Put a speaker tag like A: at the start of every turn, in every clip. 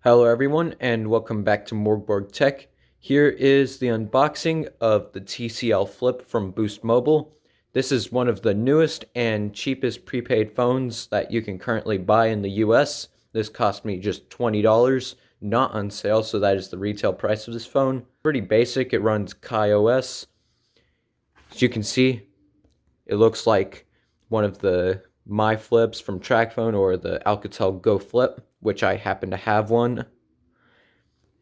A: Hello everyone and welcome back to MORGBORG Tech. Here is the unboxing of the TCL Flip from Boost Mobile. This is one of the newest and cheapest prepaid phones that you can currently buy in the US. This cost me just $20, not on sale, so that is the retail price of this phone. Pretty basic, it runs KaiOS. As you can see, it looks like one of the My Flips from TracFone or the Alcatel Go Flip, which I happen to have one.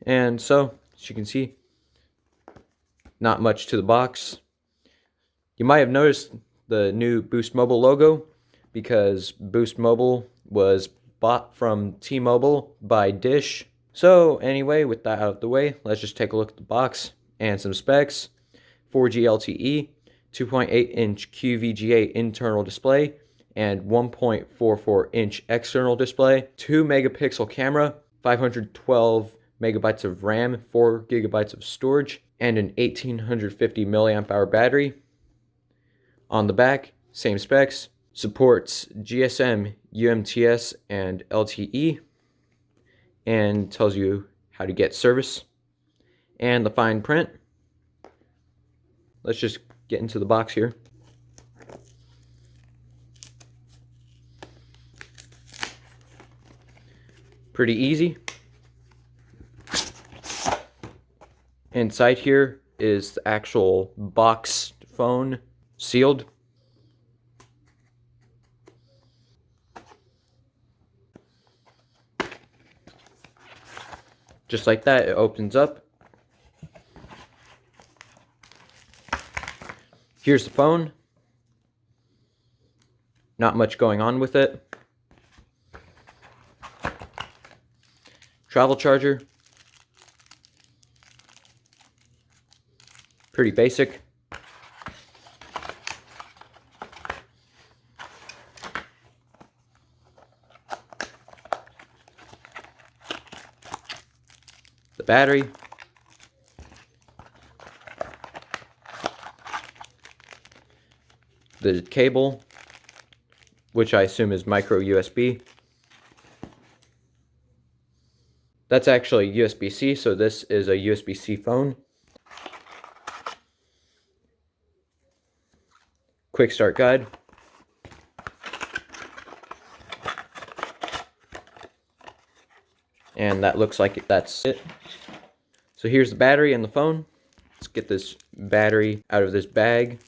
A: And so, as you can see, not much to the box. You might have noticed the new Boost Mobile logo because Boost Mobile was bought from T-Mobile by Dish. So anyway, with that out of the way, let's just take a look at the box and some specs. 4G LTE, 2.8-inch QVGA internal display, and 1.44-inch external display, 2-megapixel camera, 512 megabytes of RAM, 4 gigabytes of storage, and an 1850 milliamp hour battery. On the back, same specs, supports GSM, UMTS, and LTE, and tells you how to get service. And the fine print. Let's just get into the box here. Pretty easy. Inside here is the actual box phone, sealed. Just like that, it opens up. Here's the phone. Not much going on with it. Travel charger. Pretty basic. The battery. The cable, which I assume is micro USB. That's actually USB-C, so this is a USB-C phone. Quick start guide. And that looks like that's it. So here's the battery and the phone. Let's get this battery out of this bag.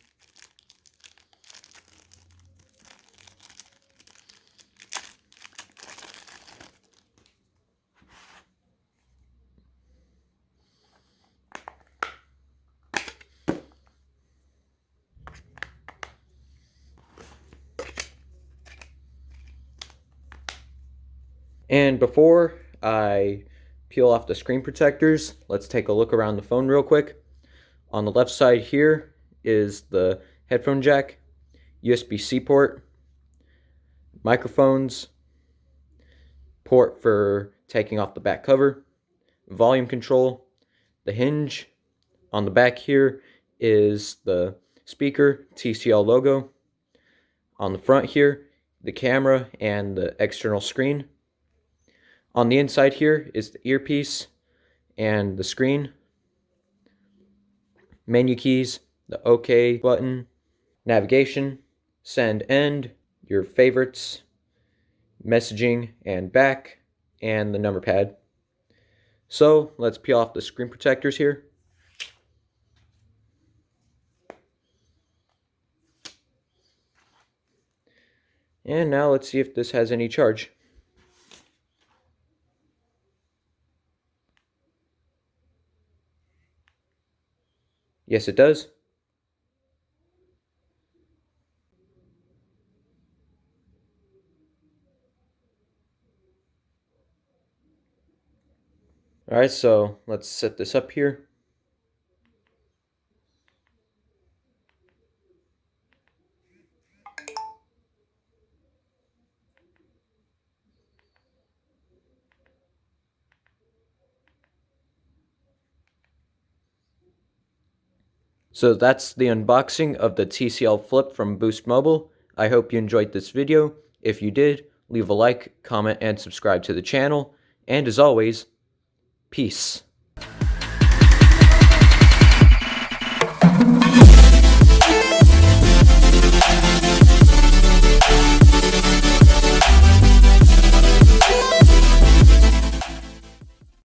A: And before I peel off the screen protectors, let's take a look around the phone real quick. On the left side here is the headphone jack, USB-C port, microphones, port for taking off the back cover, volume control, the hinge. On the back here is the speaker, TCL logo. On the front here, the camera and the external screen. On the inside here is the earpiece and the screen, menu keys, the OK button, navigation, send end, your favorites, messaging and back, and the number pad. So let's peel off the screen protectors here. And now let's see if this has any charge. Yes, it does. Alright, so let's set this up here. So that's the unboxing of the TCL Flip from Boost Mobile. I hope you enjoyed this video. If you did, leave a like, comment, and subscribe to the channel. And as always, peace.